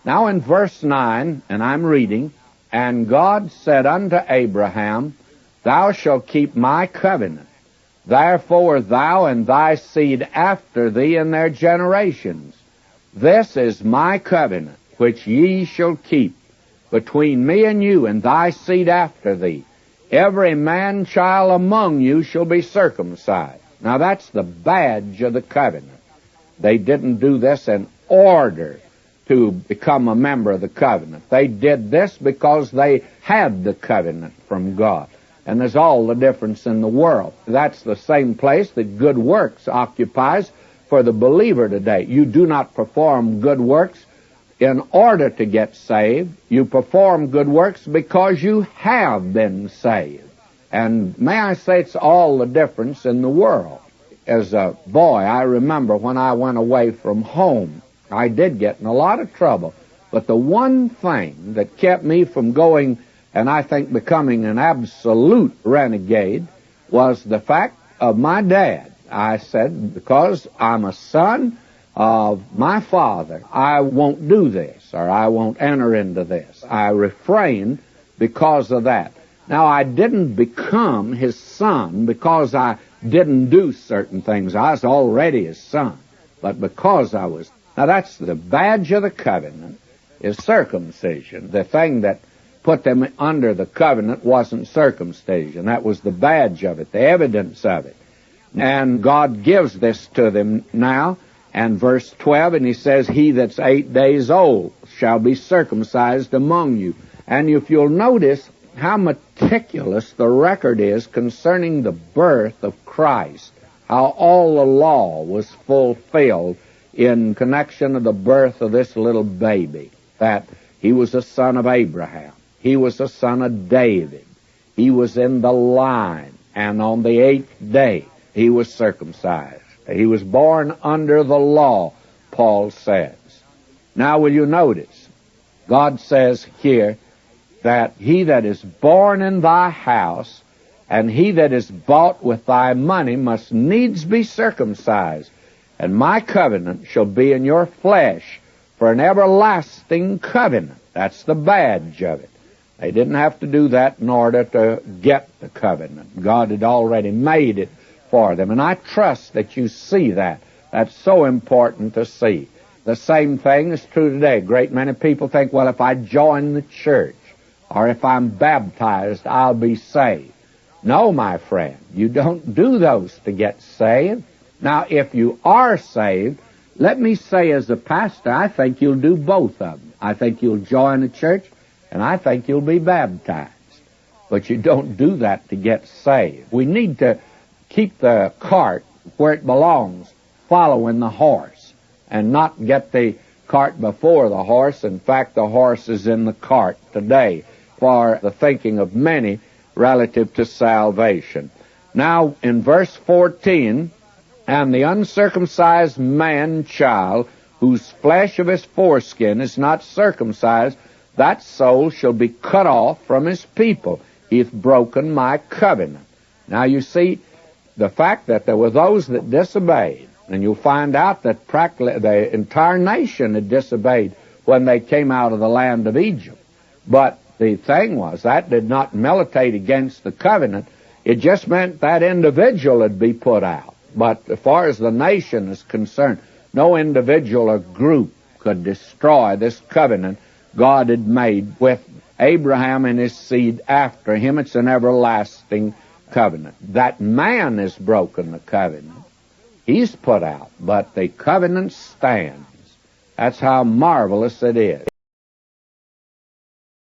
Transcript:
Now in verse 9, and I'm reading, "And God said unto Abraham, Thou shalt keep my covenant. Therefore thou and thy seed after thee in their generations. This is my covenant, which ye shall keep, between me and you and thy seed after thee. Every man-child among you shall be circumcised." Now that's the badge of the covenant. They didn't do this in order to become a member of the covenant. They did this because they had the covenant from God. And there's all the difference in the world. That's the same place that good works occupies for the believer today. You do not perform good works in order to get saved. You perform good works because you have been saved. And may I say, it's all the difference in the world. As a boy, I remember when I went away from home, I did get in a lot of trouble. But the one thing that kept me from going, and I think becoming an absolute renegade, was the fact of my dad. I said, because I'm a son of my father, I won't do this, or I won't enter into this. I refrained because of that. Now, I didn't become his son because I didn't do certain things. I was already his son, but because I was. Now, that's the badge of the covenant, is circumcision. The thing that put them under the covenant wasn't circumcision. That was the badge of it, the evidence of it. And God gives this to them now. And verse 12, and he says, "He that's 8 days old shall be circumcised among you." And if you'll notice how meticulous the record is concerning the birth of Christ, how all the law was fulfilled in connection of the birth of this little baby, that he was a son of Abraham, he was a son of David, he was in the line, and on the 8th day he was circumcised. He was born under the law, Paul says. Now will you notice, God says here that he that is born in thy house and he that is bought with thy money must needs be circumcised. And my covenant shall be in your flesh for an everlasting covenant. That's the badge of it. They didn't have to do that in order to get the covenant. God had already made it for them. And I trust that you see that. That's so important to see. The same thing is true today. A great many people think, well, if I join the church or if I'm baptized, I'll be saved. No, my friend, you don't do those to get saved. Now, if you are saved, let me say as a pastor, I think you'll do both of them. I think you'll join a church, and I think you'll be baptized. But you don't do that to get saved. We need to keep the cart where it belongs, following the horse, and not get the cart before the horse. In fact, the horse is in the cart today for the thinking of many relative to salvation. Now, in verse 14, "And the uncircumcised man-child, whose flesh of his foreskin is not circumcised, that soul shall be cut off from his people. He hath broken my covenant." Now you see, the fact that there were those that disobeyed, and you'll find out that practically the entire nation had disobeyed when they came out of the land of Egypt. But the thing was, that did not militate against the covenant. It just meant that individual would be put out. But as far as the nation is concerned, no individual or group could destroy this covenant God had made with Abraham and his seed after him. It's an everlasting covenant. That man has broken the covenant. He's put out, but the covenant stands. That's how marvelous it is.